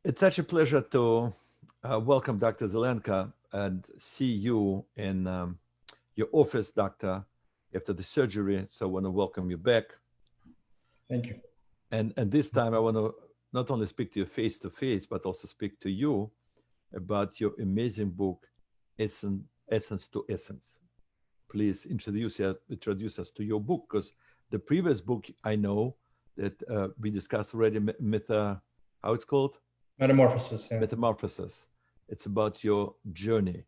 It's such a pleasure to welcome Dr. Zelenka and see you in your office, Doctor, after the surgery. So I want to welcome you back. Thank you. And this time I want to not only speak to you face to face, but also speak to you about your amazing book, Essence to Essence. Please introduce us to your book, because the previous book I know that we discussed already, how it's called? Metamorphosis, yeah. Metamorphosis. It's about your journey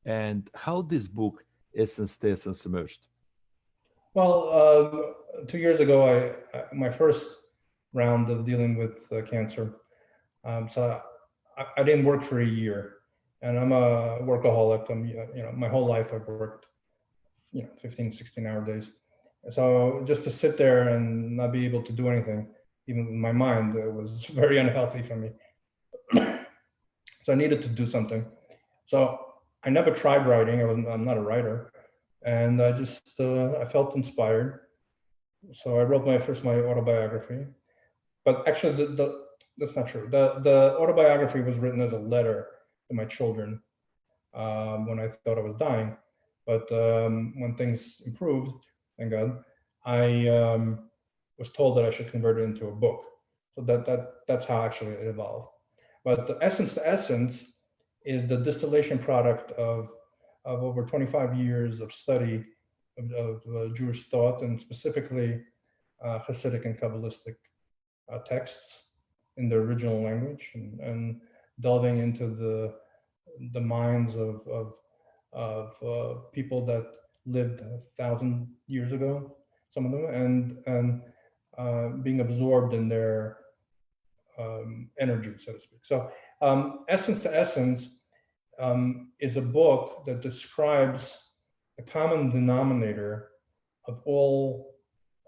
and how this book, Essence to Essence, emerged. Well, 2 years ago, my first round of dealing with cancer. So I didn't work for a year, and I'm a workaholic. My whole life I've worked, 15, 16-hour days. So just to sit there and not be able to do anything, even in my mind, it was very unhealthy for me. So I needed to do something. So I never tried writing. I'm not a writer, and I felt inspired. So I wrote my autobiography. But actually, that's not true. The autobiography was written as a letter to my children when I thought I was dying. But when things improved, thank God, I was told that I should convert it into a book. So that's how actually it evolved. But the Essence to Essence is the distillation product of over 25 years of study of Jewish thought, and specifically Hasidic and Kabbalistic texts in the original language, and delving into the minds of people that lived 1,000 years ago, some of them, and being absorbed in their energy, so to speak. So, Essence to Essence is a book that describes the common denominator of all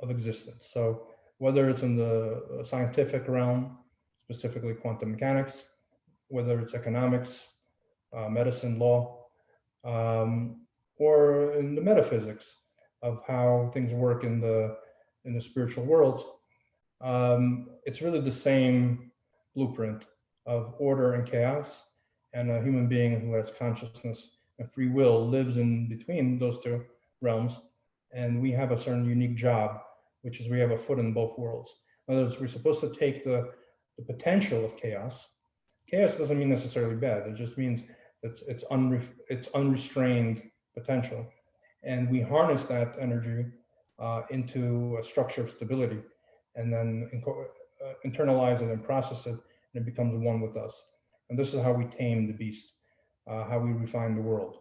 of existence. So, whether it's in the scientific realm, specifically quantum mechanics, whether it's economics, medicine, law, or in the metaphysics of how things work in the spiritual worlds, it's really the same blueprint of order and chaos, and a human being who has consciousness and free will lives in between those two realms, and we have a certain unique job, which is we have a foot in both worlds. In other words, we're supposed to take the potential of chaos. Chaos doesn't mean necessarily bad. It just means it's unrestrained potential, and we harness that energy into a structure of stability, and then internalize it and process it, and it becomes one with us. And this is how we tame the beast, how we refine the world.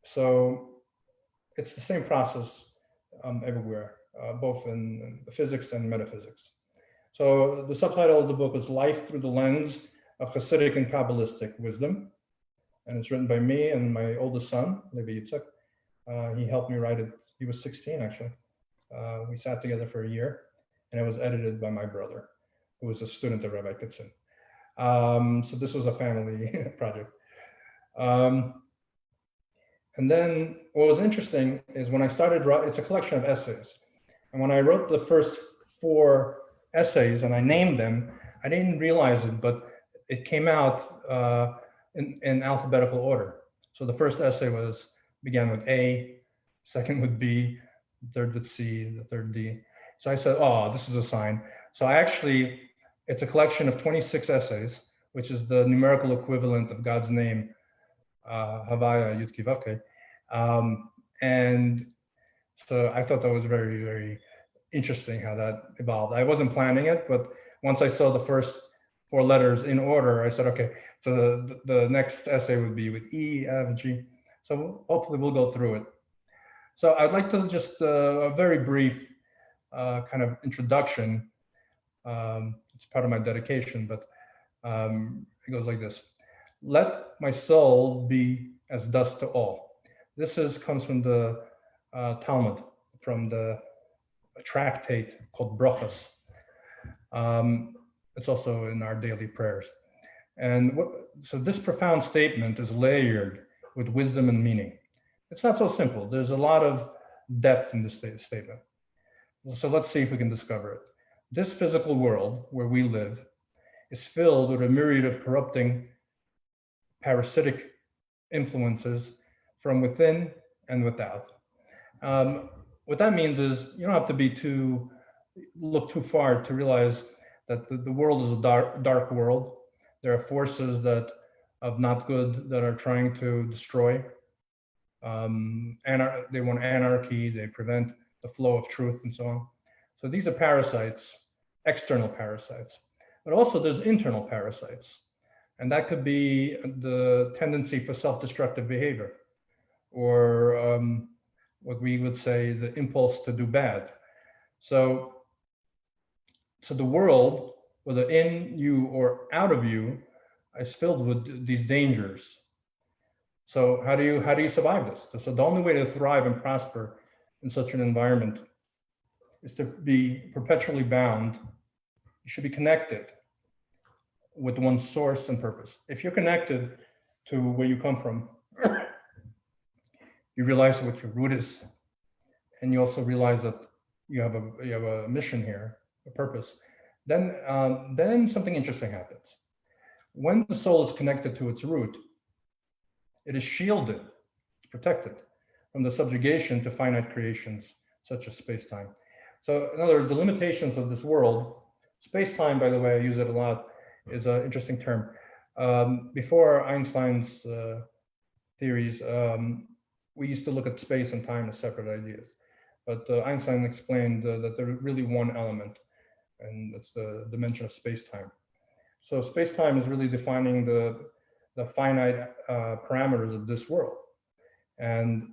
So it's the same process everywhere, both in physics and metaphysics. So the subtitle of the book is Life Through the Lens of Hasidic and Kabbalistic Wisdom. And it's written by me and my oldest son, Levi Yitzhak. He helped me write it. He was 16, actually. We sat together for a year, and it was edited by my brother, who was a student of Rabbi Kitson. So this was a family project. And then what was interesting is when I started, it's a collection of essays. And when I wrote the first 4 essays and I named them, I didn't realize it, but it came out in alphabetical order. So the first essay began with A, second with B, the third with C, the third D. So I said, oh, this is a sign. So it's a collection of 26 essays, which is the numerical equivalent of God's name, Havaya Yud Kei Vav Kei. And so I thought that was very, very interesting how that evolved. I wasn't planning it, but once I saw the first 4 letters in order, I said, okay, so the next essay would be with E, F, G. So hopefully we'll go through it. So I'd like to just a very brief kind of introduction. It's part of my dedication, but it goes like this. Let my soul be as dust to all. This comes from the Talmud, from the tractate called Brachos. It's also in our daily prayers. And so this profound statement is layered with wisdom and meaning. It's not so simple. There's a lot of depth in this statement. So let's see if we can discover it. This physical world where we live is filled with a myriad of corrupting parasitic influences from within and without. What that means is you don't have to look too far to realize that the world is a dark world. There are forces that of not good that are trying to destroy. They want anarchy, they prevent the flow of truth and so on. So these are parasites, external parasites, but also there's internal parasites. And that could be the tendency for self-destructive behavior, or what we would say the impulse to do bad. So the world, whether in you or out of you, is filled with these dangers. So how do you survive this? So the only way to thrive and prosper in such an environment is to be perpetually bound. You should be connected with one's source and purpose. If you're connected to where you come from, you realize what your root is, and you also realize that you have a mission here, a purpose. Then something interesting happens. When the soul is connected to its root, it is shielded, it's protected from the subjugation to finite creations such as space-time. So in other words, the limitations of this world, space-time, by the way, I use it a lot, is an interesting term. Before Einstein's theories, we used to look at space and time as separate ideas. But Einstein explained that they're really one element, and that's the dimension of space-time. So space-time is really defining the finite parameters of this world. And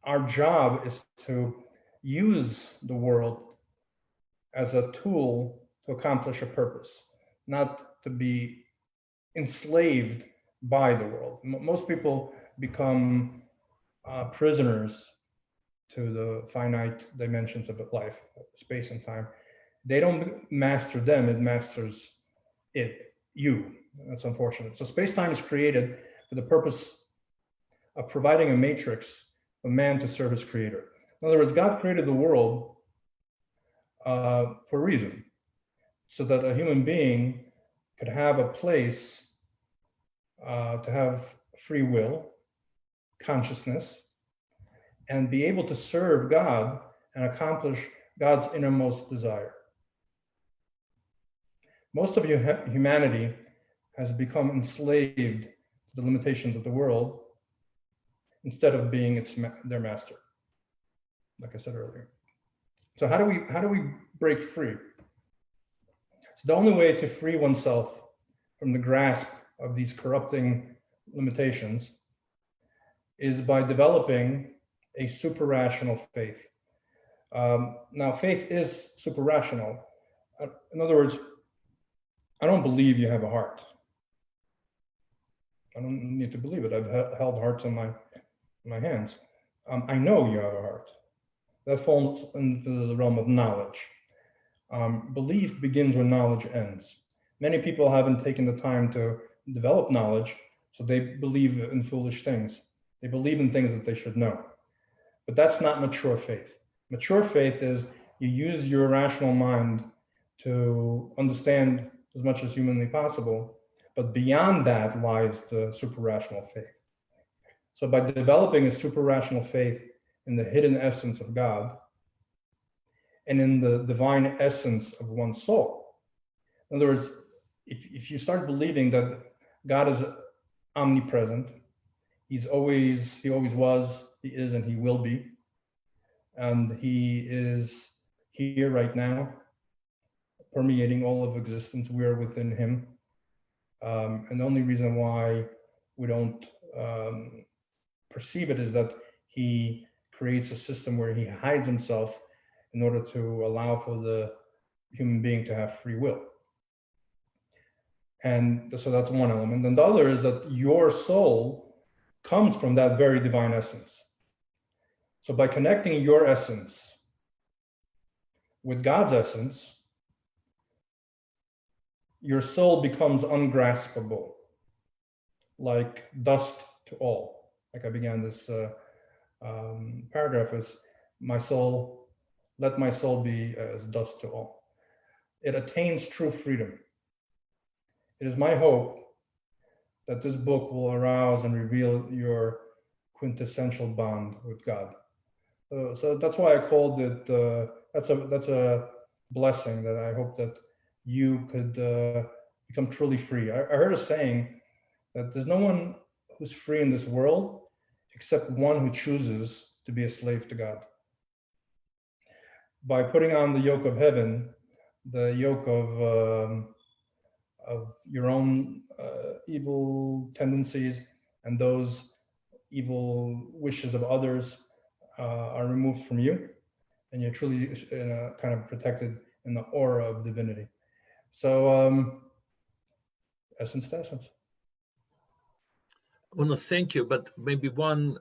our job is to use the world as a tool to accomplish a purpose, not to be enslaved by the world. Most people become prisoners to the finite dimensions of life, space and time. They don't master them, it masters you. That's unfortunate. So space-time is created for the purpose of providing a matrix for man to serve his creator. In other words, God created the world for a reason, so that a human being could have a place to have free will, consciousness, and be able to serve God and accomplish God's innermost desire. Most of humanity has become enslaved to the limitations of the world instead of being their master, like I said earlier. So how do we break free? So the only way to free oneself from the grasp of these corrupting limitations is by developing a super-rational faith. Now, faith is super-rational. In other words, I don't believe you have a heart. I don't need to believe it. I've held hearts in my hands. I know you have a heart. That falls into the realm of knowledge. Belief begins where knowledge ends. Many people haven't taken the time to develop knowledge, so they believe in foolish things. They believe in things that they should know. But that's not mature faith. Mature faith is you use your rational mind to understand as much as humanly possible, but beyond that lies the super-rational faith. So by developing a super-rational faith in the hidden essence of God and in the divine essence of one's soul, in other words, if you start believing that God is omnipresent, he always was, he is, and he will be, and he is here right now, permeating all of existence. We are within him. And the only reason why we don't perceive it is that he creates a system where he hides himself in order to allow for the human being to have free will. And so that's one element. And the other is that your soul comes from that very divine essence. So by connecting your essence with God's essence, your soul becomes ungraspable, like dust to all. Like I began this paragraph as my soul, let my soul be as dust to all. it attains true freedom. It is my hope that this book will arouse and reveal your quintessential bond with God. So that's why I called it, that's a blessing that I hope that you could become truly free. I heard a saying that there's no one who's free in this world except one who chooses to be a slave to God. By putting on the yoke of heaven, the yoke of your own evil tendencies and those evil wishes of others are removed from you, and you're truly kind of protected in the aura of divinity. So, essence to essence. I want to thank you, but maybe one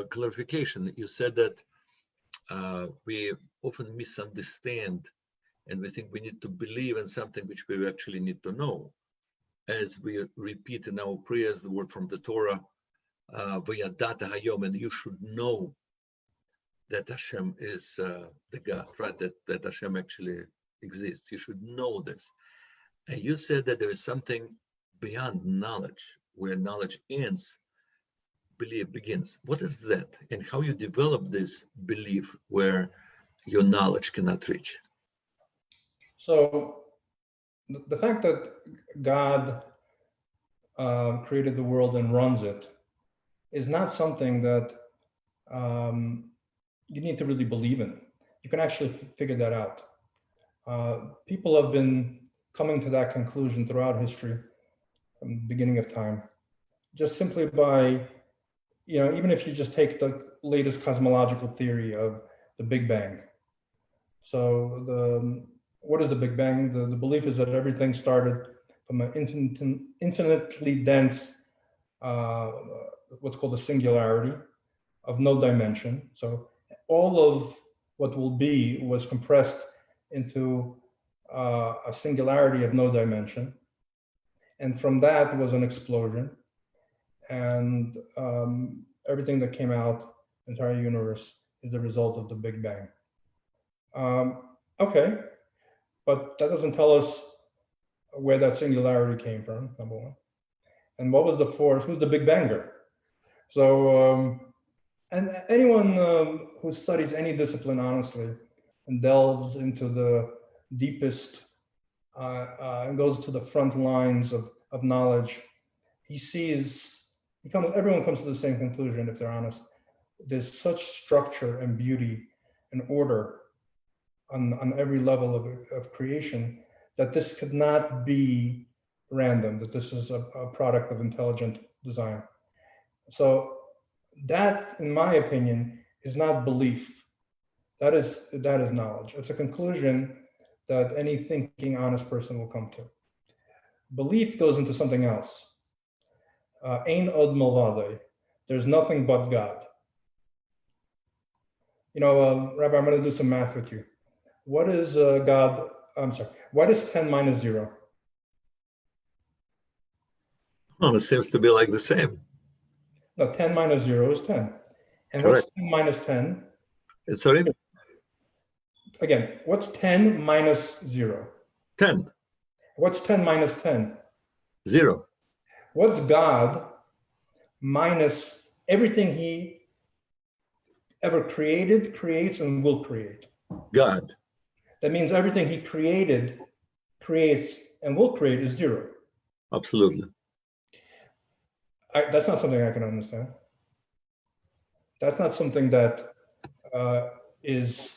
clarification. You said that we often misunderstand and we think we need to believe in something which we actually need to know. As we repeat in our prayers the word from the Torah, Vayadata Hayom, and you should know that Hashem is the God, right? That Hashem actually exists. You should know this. And you said that there is something beyond knowledge, where knowledge ends, belief begins. What is that? And how you develop this belief where your knowledge cannot reach? So the fact that God created the world and runs it is not something that you need to really believe in. You can actually figure that out. People have been coming to that conclusion throughout history, from the beginning of time, just simply by, even if you just take the latest cosmological theory of the Big Bang. So what is the Big Bang? The belief is that everything started from an infinitely dense, what's called a singularity of no dimension. So all of what will be was compressed into a singularity of no dimension. And from that was an explosion. And everything that came out, the entire universe, is the result of the Big Bang. Okay, but that doesn't tell us where that singularity came from, number one. And what was the force? Who's the Big Banger? So, and anyone who studies any discipline honestly and delves into the deepest and goes to the front lines of knowledge, everyone comes to the same conclusion if they're honest. There's such structure and beauty and order on every level of creation that this could not be random, that this is a product of intelligent design. So that, in my opinion, is not belief. That is knowledge. It's a conclusion that any thinking, honest person will come to. Belief goes into something else. Ein od milvado. There's nothing but God. Rabbi, I'm going to do some math with you. What is what is 10 minus 0? Well, it seems to be like the same. No, 10 minus 0 is 10. And Correct. What's 10 minus 10? Sorry? Again, what's 10 minus 0? 10. What's 10 minus 10? 0. What's God minus everything he ever created, creates, and will create? God. That means everything he created, creates, and will create is 0. Absolutely. That's not something I can understand. That's not something that is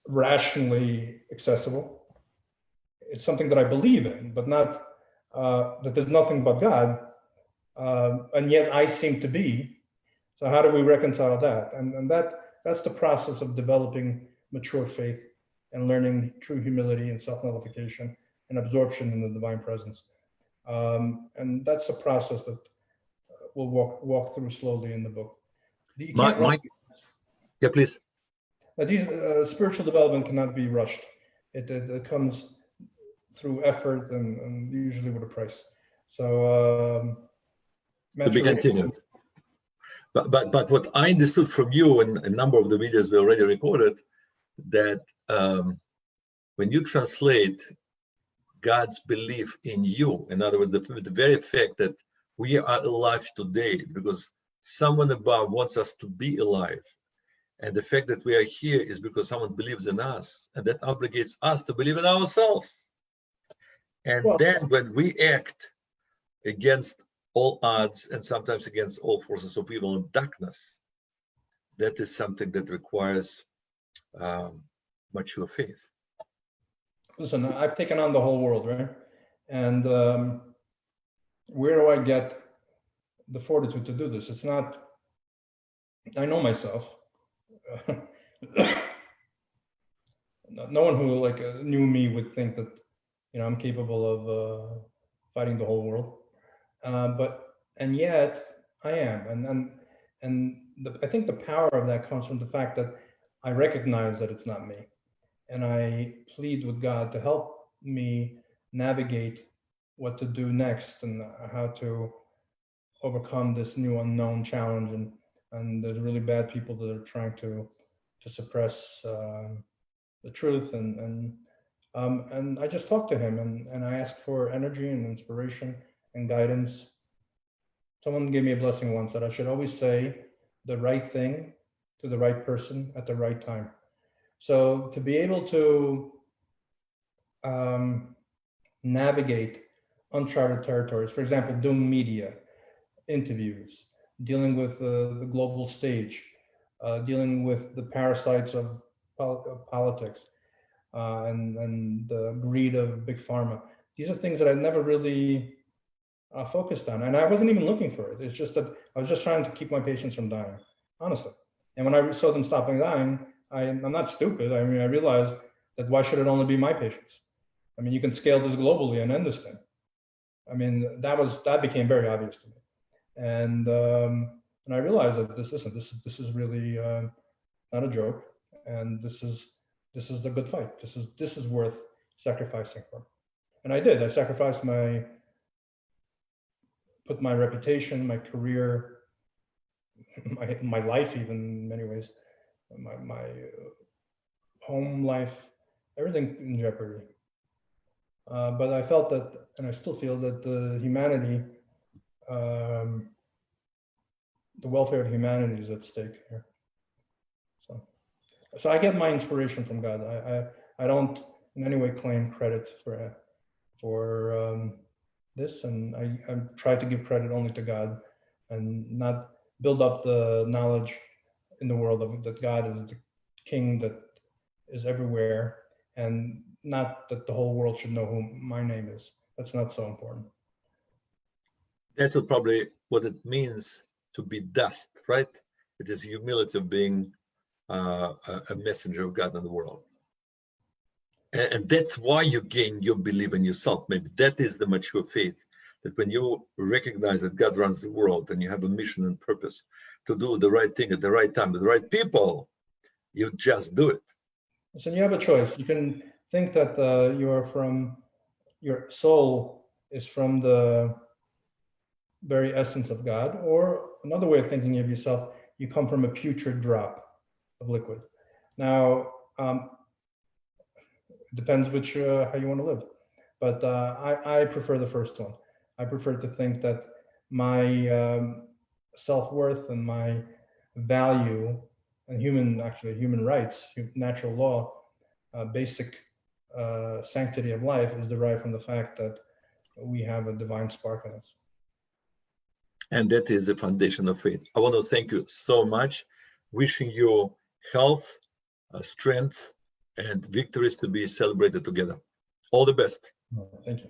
rationally accessible. It's something that I believe in, but not that there's nothing but God, and yet I seem to be. So how do we reconcile that? And that's the process of developing mature faith and learning true humility and self-nullification and absorption in the divine presence. And that's a process that we'll walk through slowly in the book. Yeah, please. These spiritual development cannot be rushed. It comes through effort and usually with a price. So to be continued. But what I understood from you and a number of the videos we already recorded, that when you translate God's belief in you. In other words, the very fact that we are alive today because someone above wants us to be alive. And the fact that we are here is because someone believes in us, and that obligates us to believe in ourselves. And Well, then when we act against all odds and sometimes against all forces of evil and darkness, that is something that requires mature faith. listen, I've taken on the whole world, right? And where do I get the fortitude to do this? It's not, I know myself. No one who knew me would think that, I'm capable of fighting the whole world. And yet I am. I think the power of that comes from the fact that I recognize that it's not me. And I plead with God to help me navigate what to do next and how to overcome this new unknown challenge. And there's really bad people that are trying to suppress the truth. And I just talked to him and I asked for energy and inspiration and guidance. Someone gave me a blessing once that I should always say the right thing to the right person at the right time. So to be able to navigate uncharted territories, for example, doing media, interviews, dealing with the global stage, dealing with the parasites of politics, and the greed of big pharma. These are things that I never really focused on, and I wasn't even looking for it. It's just that I was just trying to keep my patients from dying, honestly. And when I saw them stopping dying, I'm not stupid. I mean, I realized that why should it only be my patients? I mean, you can scale this globally and end this thing. I mean, that became very obvious to me, and I realized that this is really not a joke, and this is the good fight. This is worth sacrificing for, and I did. I sacrificed put my reputation, my career, my life, even in many ways, my home life, everything in jeopardy. But I felt that, and I still feel that humanity, the welfare of humanity is at stake here. So I get my inspiration from God. I don't in any way claim credit for this, and I try to give credit only to God, and not build up the knowledge in the world of that God is the King that is everywhere, and not that the whole world should know who my name is. That's not so important. That's probably what it means to be dust, right? It is humility of being a messenger of God in the world. And that's why you gain your belief in yourself. Maybe that is the mature faith, that when you recognize that God runs the world and you have a mission and purpose to do the right thing at the right time with the right people, you just do it. So you have a choice. You can think that your soul is from the very essence of God, or another way of thinking of yourself, you come from a putrid drop of liquid. Now, it depends which how you want to live, but I prefer the first one. I prefer to think that my self-worth and my value and human rights, natural law, basic sanctity of life is derived from the fact that we have a divine spark in us. And that is the foundation of faith. I want to thank you so much. Wishing you health, strength, and victories to be celebrated together. All the best. Thank you.